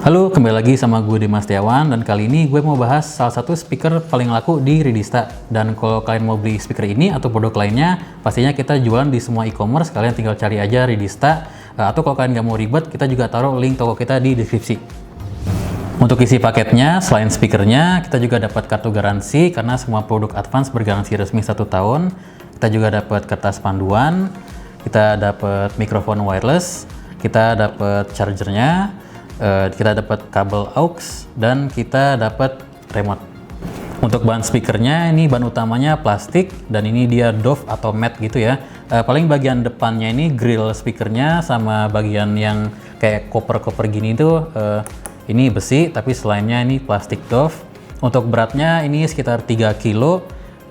Halo, kembali lagi sama gue Dimas Setiawan, dan kali ini gue mau bahas salah satu speaker paling laku di Ridista. Dan kalau kalian mau beli speaker ini atau produk lainnya, pastinya kita jualan di semua e-commerce, kalian tinggal cari aja Ridista. Atau kalau kalian nggak mau ribet, kita juga taruh link toko kita di deskripsi. Untuk isi paketnya, selain speakernya, kita juga dapat kartu garansi karena semua produk Advance bergaransi resmi 1 tahun. Kita juga dapat kertas panduan, kita dapat mikrofon wireless, kita dapat chargernya, kita dapat kabel aux, dan kita dapat remote. Untuk bahan speakernya, ini bahan utamanya plastik, dan ini dia doff atau matte gitu ya. Paling bagian depannya ini grill speakernya, sama bagian yang kayak koper-koper gini tuh ini besi, tapi selainnya ini plastik doff. Untuk beratnya ini sekitar 3 kilo.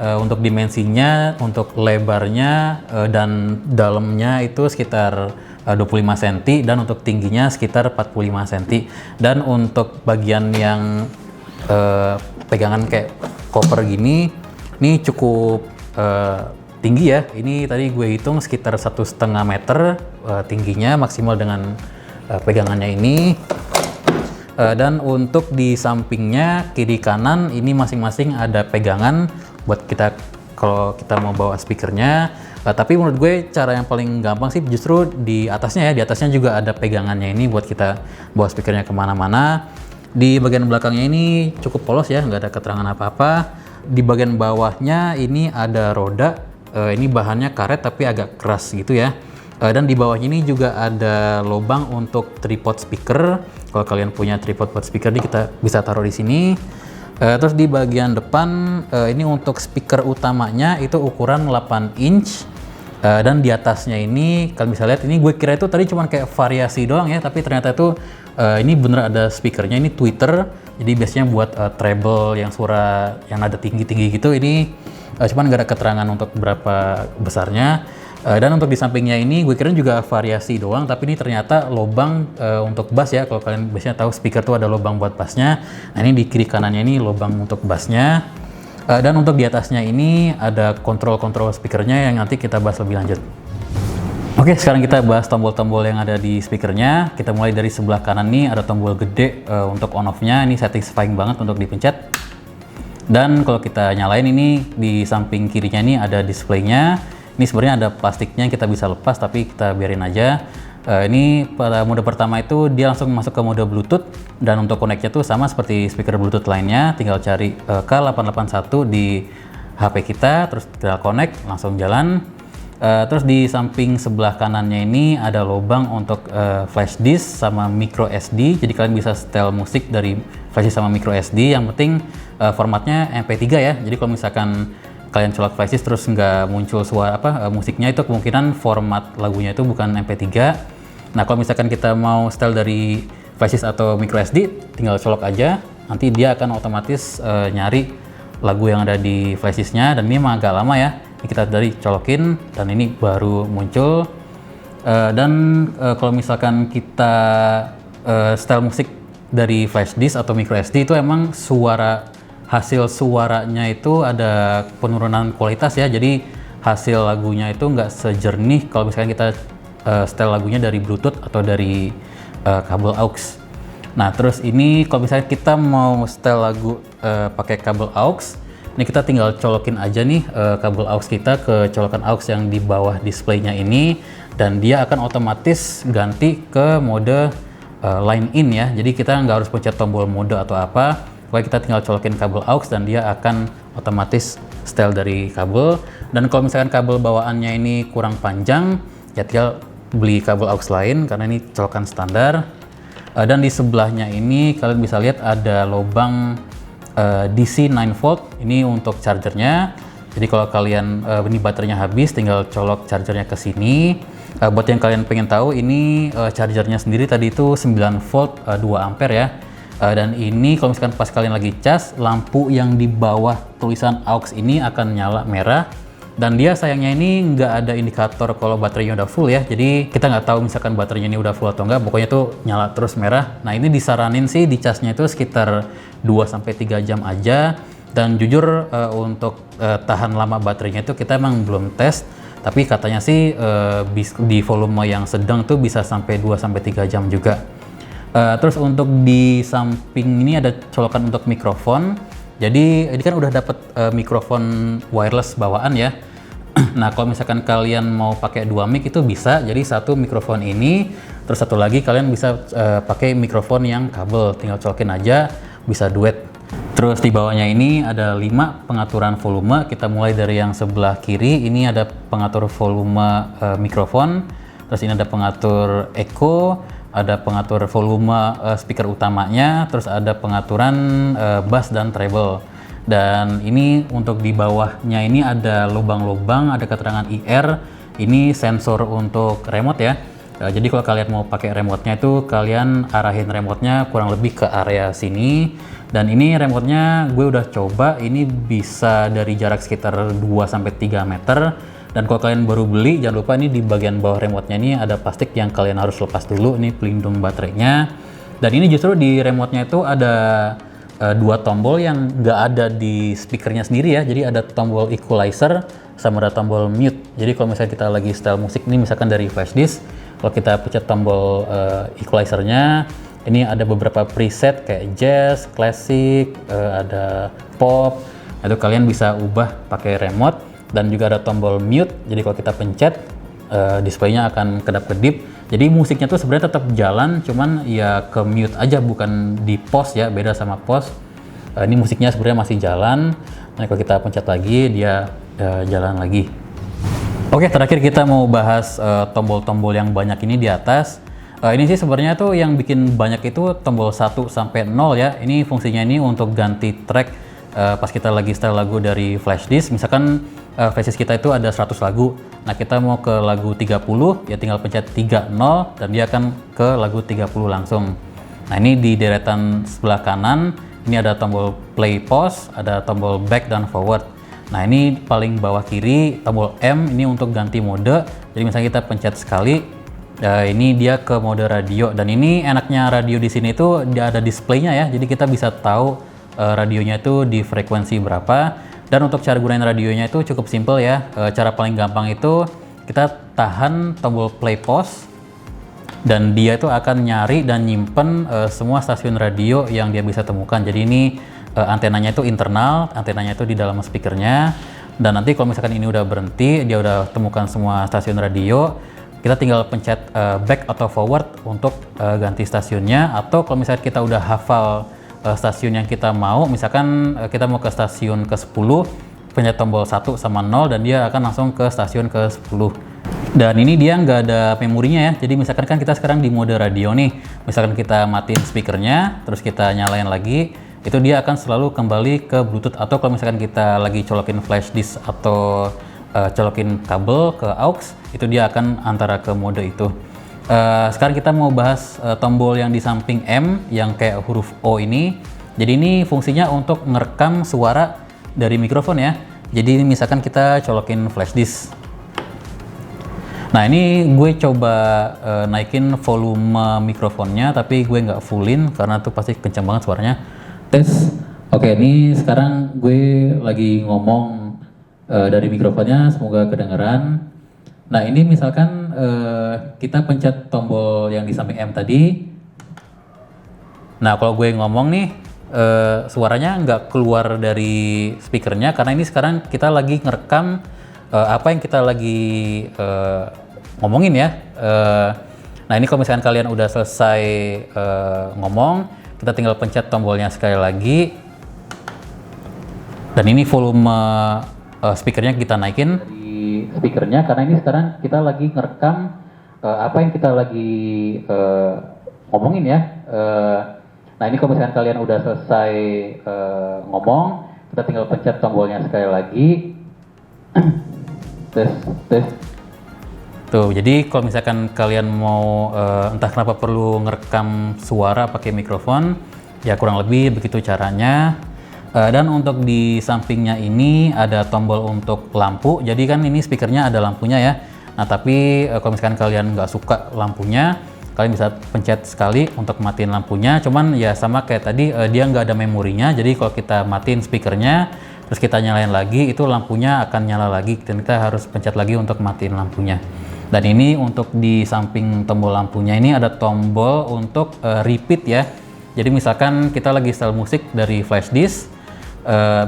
Untuk dimensinya, untuk lebarnya dan dalamnya itu sekitar 25 cm, dan untuk tingginya sekitar 45 cm. Dan untuk bagian yang pegangan kayak koper gini, ini cukup tinggi ya. Ini tadi gue hitung sekitar 1,5 meter tingginya maksimal dengan pegangannya ini. Dan untuk di sampingnya kiri kanan ini masing-masing ada pegangan buat kita kalau kita mau bawa speakernya. Tapi menurut gue cara yang paling gampang sih justru di atasnya ya. Di atasnya juga ada pegangannya ini buat kita bawa speakernya kemana-mana. Di bagian belakangnya ini cukup polos ya, nggak ada keterangan apa-apa. Di bagian bawahnya ini ada roda. Ini bahannya karet tapi agak keras gitu ya. Dan di bawahnya ini juga ada lubang untuk tripod speaker. Kalau kalian punya tripod buat speaker, kita bisa taruh di sini. Terus di bagian depan ini untuk speaker utamanya itu ukuran 8 inch. Dan di atasnya ini kalian bisa lihat, ini gue kira itu tadi cuman kayak variasi doang ya, tapi ternyata itu ini bener ada speakernya, ini tweeter. Jadi biasanya buat treble yang suara yang nada tinggi-tinggi gitu. Ini cuman gak ada keterangan untuk berapa besarnya. Dan untuk di sampingnya ini gue kira juga variasi doang, tapi ini ternyata lubang untuk bass ya. Kalau kalian biasanya tahu speaker tuh ada lubang buat bassnya. Nah, ini di kiri kanannya ini lubang untuk bassnya. Dan untuk di atasnya ini ada kontrol speakernya yang nanti kita bahas lebih lanjut. Oke, sekarang kita bahas tombol-tombol yang ada di speakernya. Kita mulai dari sebelah kanan nih, ada tombol gede untuk on off-nya. Ini satisfying banget untuk dipencet. Dan kalau kita nyalain ini di samping kirinya ini ada displaynya. Ini sebenarnya ada plastiknya yang kita bisa lepas, tapi kita biarin aja. Ini pada mode pertama itu dia langsung masuk ke mode Bluetooth, dan untuk connect-nya tuh sama seperti speaker Bluetooth lainnya, tinggal cari K881 di HP kita, terus kita connect, langsung jalan. Terus di samping sebelah kanannya ini ada lubang untuk flash disk sama micro SD, jadi kalian bisa setel musik dari flash disk sama micro SD. Yang penting formatnya MP3 ya, jadi kalau misalkan kalian colok flash disk terus nggak muncul suara musiknya, itu kemungkinan format lagunya itu bukan MP3. Nah, kalau misalkan kita mau setel dari flash disk atau micro SD, tinggal colok aja, nanti dia akan otomatis nyari lagu yang ada di flash disknya. Dan ini emang agak lama ya, ini kita dari colokin dan ini baru muncul. Kalau misalkan kita setel musik dari flash disk atau micro SD, itu emang hasil suaranya itu ada penurunan kualitas ya. Jadi hasil lagunya itu nggak sejernih kalau misalkan kita setel lagunya dari Bluetooth atau dari kabel aux. Nah, terus ini kalau misalnya kita mau setel lagu pakai kabel aux, ini kita tinggal colokin aja nih kabel aux kita ke colokan aux yang di bawah displaynya ini, dan dia akan otomatis ganti ke mode line in ya. Jadi kita nggak harus pencet tombol mode atau apa. Pokoknya kita tinggal colokin kabel aux dan dia akan otomatis setel dari kabel. Dan kalau misalkan kabel bawaannya ini kurang panjang, ya tinggal beli kabel aux lain karena ini colokan standar. Dan di sebelahnya ini kalian bisa lihat ada lubang DC 9 volt, ini untuk chargernya. Jadi kalau kalian ini baterainya habis, tinggal colok chargernya ke sini. Buat yang kalian pengen tahu, ini chargernya sendiri tadi itu 9 volt 2 ampere ya. Dan ini kalau misalkan pas kalian lagi cas, lampu yang di bawah tulisan aux ini akan nyala merah. Dan dia sayangnya ini nggak ada indikator kalau baterainya udah full ya. Jadi kita nggak tahu misalkan baterainya ini udah full atau nggak, pokoknya tuh nyala terus merah. Nah, ini disaranin sih di casnya itu sekitar 2-3 jam aja. Dan jujur untuk tahan lama baterainya itu kita emang belum tes. Tapi katanya sih di volume yang sedang tuh bisa sampai 2-3 jam juga. Terus untuk di samping ini ada colokan untuk mikrofon. Jadi ini kan udah dapet mikrofon wireless bawaan ya. Nah, kalau misalkan kalian mau pakai dua mic itu bisa. Jadi satu mikrofon ini, terus satu lagi kalian bisa pakai mikrofon yang kabel, tinggal colokin aja, bisa duet. Terus di bawahnya ini ada 5 pengaturan volume. Kita mulai dari yang sebelah kiri. Ini ada pengatur volume mikrofon. Terus ini ada pengatur echo, ada pengatur volume speaker utamanya, terus ada pengaturan bass dan treble. Dan ini untuk di bawahnya ini ada lubang-lubang, ada keterangan IR. Ini sensor untuk remote ya. Jadi kalau kalian mau pakai remote-nya itu kalian arahin remote-nya kurang lebih ke area sini. Dan ini remote-nya gue udah coba, ini bisa dari jarak sekitar 2-3 meter. Dan kalau kalian baru beli, jangan lupa ini di bagian bawah remote-nya ini ada plastik yang kalian harus lepas dulu, ini pelindung baterainya. Dan ini justru di remote-nya itu ada 2 tombol yang nggak ada di speakernya sendiri ya. Jadi ada tombol equalizer sama ada tombol mute. Jadi kalau misalnya kita lagi style musik ini misalkan dari flash disk, kalau kita pencet tombol equalizer-nya, ini ada beberapa preset kayak jazz, klasik, ada pop. Itu kalian bisa ubah pakai remote. Dan juga ada tombol mute, jadi kalau kita pencet displaynya akan kedap-kedip. Jadi musiknya tuh sebenarnya tetap jalan, cuman ya ke mute aja, bukan di pause ya, beda sama pause. Ini musiknya sebenarnya masih jalan. Nah kalau kita pencet lagi dia jalan lagi. Oke, terakhir kita mau bahas tombol-tombol yang banyak ini di atas. Ini sih sebenarnya tuh yang bikin banyak itu tombol 1 sampai 0 ya. Ini fungsinya ini untuk ganti track pas kita lagi setel lagu dari flash disk. Misalkan flash disk kita itu ada 100 lagu. Nah, kita mau ke lagu 30, ya tinggal pencet 30 dan dia akan ke lagu 30 langsung. Nah, ini di deretan sebelah kanan, ini ada tombol play pause, ada tombol back dan forward. Nah, ini paling bawah kiri, tombol M ini untuk ganti mode. Jadi misalnya kita pencet sekali, ini dia ke mode radio. Dan ini enaknya radio di sini itu dia ada displaynya ya. Jadi kita bisa tahu radionya itu di frekuensi berapa. Dan untuk cara gunain radionya itu cukup simple ya. Cara paling gampang itu kita tahan tombol play pause dan dia itu akan nyari dan nyimpen semua stasiun radio yang dia bisa temukan. Jadi ini antenanya itu internal, antenanya itu di dalam speakernya. Dan nanti kalau misalkan ini udah berhenti, dia udah temukan semua stasiun radio, kita tinggal pencet back atau forward untuk ganti stasiunnya. Atau kalau misalkan kita udah hafal stasiun yang kita mau, misalkan kita mau ke stasiun ke-10, pencet tombol 1 sama 0 dan dia akan langsung ke stasiun ke-10. Dan ini dia nggak ada memorinya ya. Jadi misalkan kan kita sekarang di mode radio nih, misalkan kita matiin speakernya terus kita nyalain lagi, itu dia akan selalu kembali ke Bluetooth. Atau kalau misalkan kita lagi colokin flash disk atau colokin kabel ke aux, itu dia akan antara ke mode itu. Sekarang kita mau bahas tombol yang di samping M yang kayak huruf O ini. Jadi ini fungsinya untuk ngerekam suara dari mikrofon ya. Jadi misalkan kita colokin flash disk. Nah ini gue coba naikin volume mikrofonnya, tapi gue nggak fullin karena tuh pasti kencang banget suaranya. Tes. Oke, ini sekarang gue lagi ngomong dari mikrofonnya, semoga kedengeran. Nah ini misalkan kita pencet tombol yang di samping M tadi. Nah kalau gue ngomong nih, suaranya nggak keluar dari speakernya karena ini sekarang kita lagi ngerekam apa yang kita lagi ngomongin ya. Nah ini kalau misalkan kalian udah selesai ngomong, kita tinggal pencet tombolnya sekali lagi. Dan ini volume speakernya kita naikin di speakernya karena ini sekarang kita lagi ngerekam apa yang kita lagi ngomongin ya. Nah ini kalau misalkan kalian udah selesai ngomong, kita tinggal pencet tombolnya sekali lagi. Tes. Tuh, jadi kalau misalkan kalian mau entah kenapa perlu ngerekam suara pakai mikrofon, ya kurang lebih begitu caranya. Dan untuk di sampingnya ini ada tombol untuk lampu. Jadi kan ini speakernya ada lampunya ya. Nah tapi kalau misalkan kalian nggak suka lampunya, kalian bisa pencet sekali untuk matiin lampunya. Cuman ya sama kayak tadi, dia nggak ada memorinya. Jadi kalau kita matiin speakernya, terus kita nyalain lagi, itu lampunya akan nyala lagi dan kita harus pencet lagi untuk matiin lampunya. Dan ini untuk di samping tombol lampunya ini ada tombol untuk repeat ya. Jadi misalkan kita lagi setel musik dari flash disk,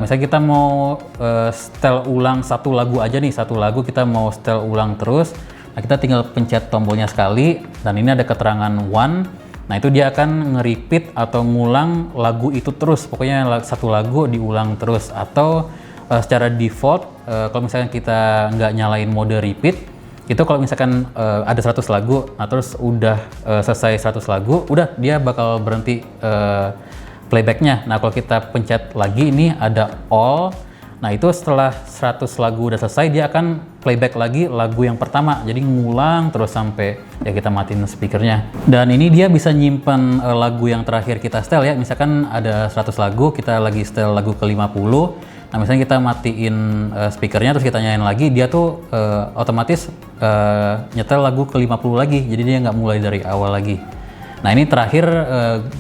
misalnya kita mau setel ulang satu lagu aja nih, satu lagu kita mau setel ulang terus, nah kita tinggal pencet tombolnya sekali dan ini ada keterangan one. Nah itu dia akan nge-repeat atau ngulang lagu itu terus, pokoknya satu lagu diulang terus. Atau secara default kalau misalkan kita nggak nyalain mode repeat, itu kalau misalkan ada 100 lagu, nah terus udah selesai 100 lagu, udah dia bakal berhenti playbacknya. Nah kalau kita pencet lagi ini ada all, nah itu setelah 100 lagu udah selesai dia akan playback lagi lagu yang pertama, jadi ngulang terus sampai ya kita matiin speakernya. Dan ini dia bisa nyimpen lagu yang terakhir kita setel ya, misalkan ada 100 lagu, kita lagi setel lagu ke 50, nah misalnya kita matiin speakernya terus kita nyalain lagi, dia tuh otomatis nyetel lagu ke 50 lagi, jadi dia nggak mulai dari awal lagi. Nah ini terakhir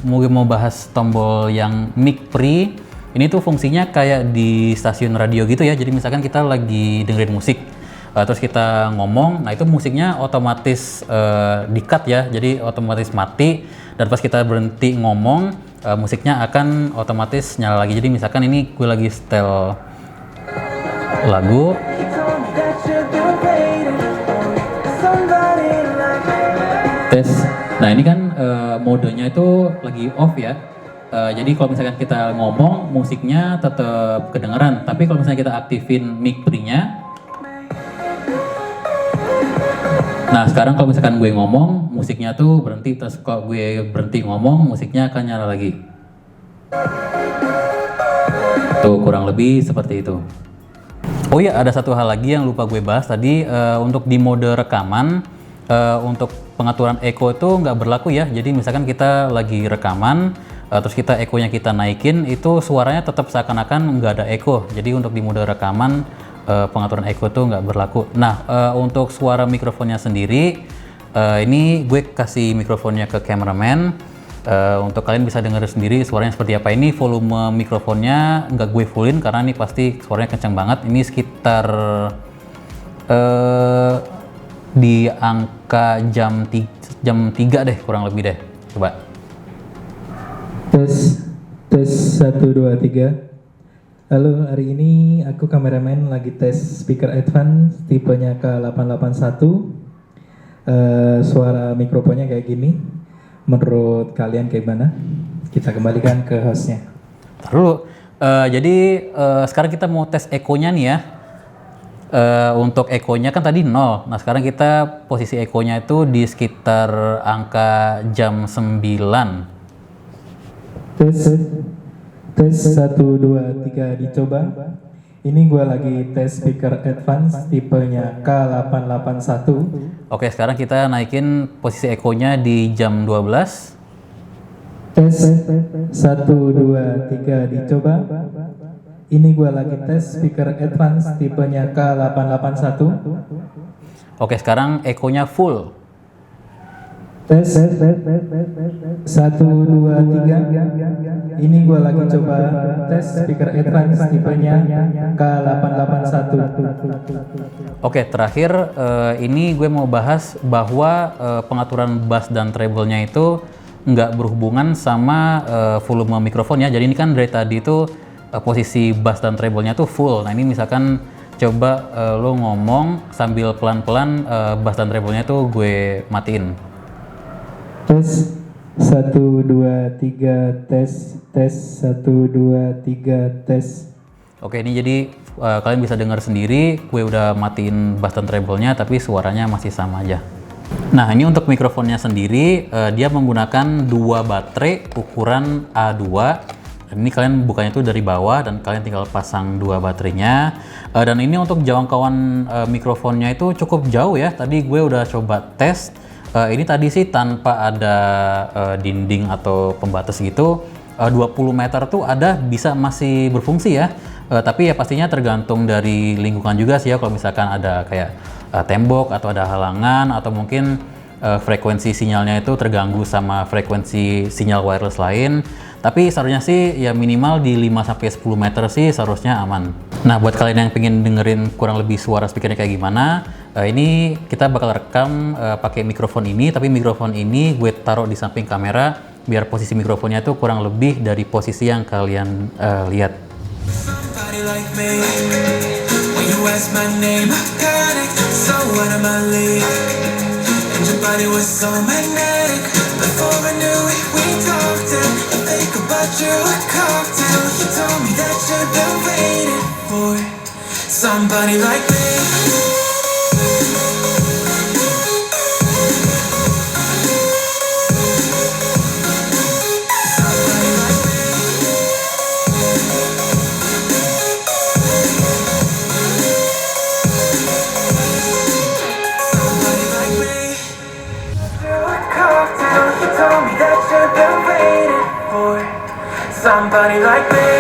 mau bahas tombol yang mic pre. Ini tuh fungsinya kayak di stasiun radio gitu ya. Jadi misalkan kita lagi dengerin musik, terus kita ngomong, nah itu musiknya otomatis di-cut ya. Jadi otomatis mati, dan pas kita berhenti ngomong, musiknya akan otomatis nyala lagi. Jadi misalkan ini gue lagi setel lagu. Tes. Nah ini kan modenya itu lagi off ya. Jadi kalau misalkan kita ngomong, musiknya tetap kedengeran. Tapi kalau misalnya kita aktifin mic pre-nya, nah sekarang kalau misalkan gue ngomong, musiknya tuh berhenti. Terus kalau gue berhenti ngomong, musiknya akan nyala lagi. Tuh kurang lebih seperti itu. Oh iya, ada satu hal lagi yang lupa gue bahas tadi. Untuk di mode rekaman, untuk pengaturan echo itu nggak berlaku ya. Jadi misalkan kita lagi rekaman, terus kita echo-nya kita naikin, itu suaranya tetap seakan-akan nggak ada echo. Jadi untuk di mode rekaman pengaturan echo itu nggak berlaku. Nah untuk suara mikrofonnya sendiri, ini gue kasih mikrofonnya ke cameraman. Untuk kalian bisa dengar sendiri suaranya seperti apa. Ini volume mikrofonnya nggak gue fullin karena ini pasti suaranya kencang banget. Ini sekitar di angka jam 3 deh kurang lebih deh. Coba. Tes 1 2 3. Halo, hari ini aku kameramen lagi tes speaker advance tipenya K881. Suara mikrofonnya kayak gini. Menurut kalian kayak mana? Kita kembalikan ke hostnya. Terus, jadi sekarang kita mau tes echo-nya nih ya. Untuk echo-nya kan tadi 0. Nah sekarang kita posisi echo-nya itu di sekitar angka jam 9. Tes 1 2 3 dicoba. Ini gue lagi tes speaker advance tipenya K881. Oke, sekarang kita naikin posisi echo-nya di jam 12. Tes 1 2 3 dicoba. Ini gue lagi tes speaker advance tipenya K881. Oke, sekarang echo-nya full. Tes 1 2 3. Ini gue lagi coba tes speaker advance tipenya K881. Oke, terakhir ini gue mau bahas bahwa pengaturan bass dan treble-nya itu nggak berhubungan sama volume mikrofon ya. Jadi ini kan dari tadi itu posisi bass dan treble-nya tuh full. Nah ini misalkan coba lo ngomong sambil pelan-pelan bass dan treble-nya tuh gue matiin. Tes 1 2 3 tes 1 2 3 tes. Oke, ini jadi kalian bisa dengar sendiri, gue udah matiin bass dan treble-nya tapi suaranya masih sama aja. Nah, ini untuk mikrofonnya sendiri dia menggunakan 2 baterai ukuran A2. Ini kalian bukanya tuh dari bawah dan kalian tinggal pasang 2 baterainya. Dan ini untuk jangkauan mikrofonnya itu cukup jauh ya. Tadi gue udah coba tes. Ini tadi sih tanpa ada dinding atau pembatas gitu, 20 meter tuh ada, bisa masih berfungsi ya. Tapi ya pastinya tergantung dari lingkungan juga sih ya. Kalau misalkan ada kayak tembok atau ada halangan atau mungkin frekuensi sinyalnya itu terganggu sama frekuensi sinyal wireless lain. Tapi seharusnya sih ya minimal di 5-10 meter sih seharusnya aman. Nah, buat kalian yang pengen dengerin kurang lebih suara speakernya kayak gimana, ini kita bakal rekam pakai mikrofon ini, tapi mikrofon ini gue taruh di samping kamera biar posisi mikrofonnya itu kurang lebih dari posisi yang kalian lihat. Somebody like me, when you ask my name, I panic, so out of my league. And your body was so magnetic, before I knew it, we talked and I think about you a cocktail. You told me that you've been waiting for somebody like me. Somebody like me.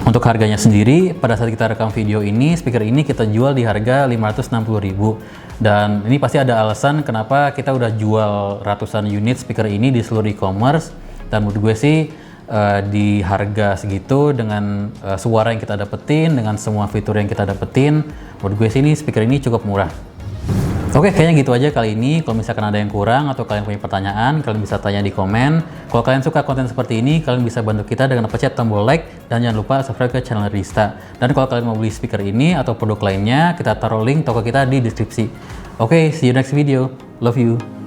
Untuk harganya sendiri, pada saat kita rekam video ini, speaker ini kita jual di harga 560.000. Dan ini pasti ada alasan kenapa kita udah jual ratusan unit speaker ini di seluruh e-commerce. Dan menurut gue sih di harga segitu dengan suara yang kita dapetin, dengan semua fitur yang kita dapetin, menurut gue sih ini speaker ini cukup murah. Oke, kayaknya gitu aja kali ini. Kalau misalkan ada yang kurang atau kalian punya pertanyaan, kalian bisa tanya di komen. Kalau kalian suka konten seperti ini, kalian bisa bantu kita dengan pencet tombol like dan jangan lupa subscribe ke channel Redista. Dan kalau kalian mau beli speaker ini atau produk lainnya, kita taruh link toko kita di deskripsi. Oke, see you next video. Love you.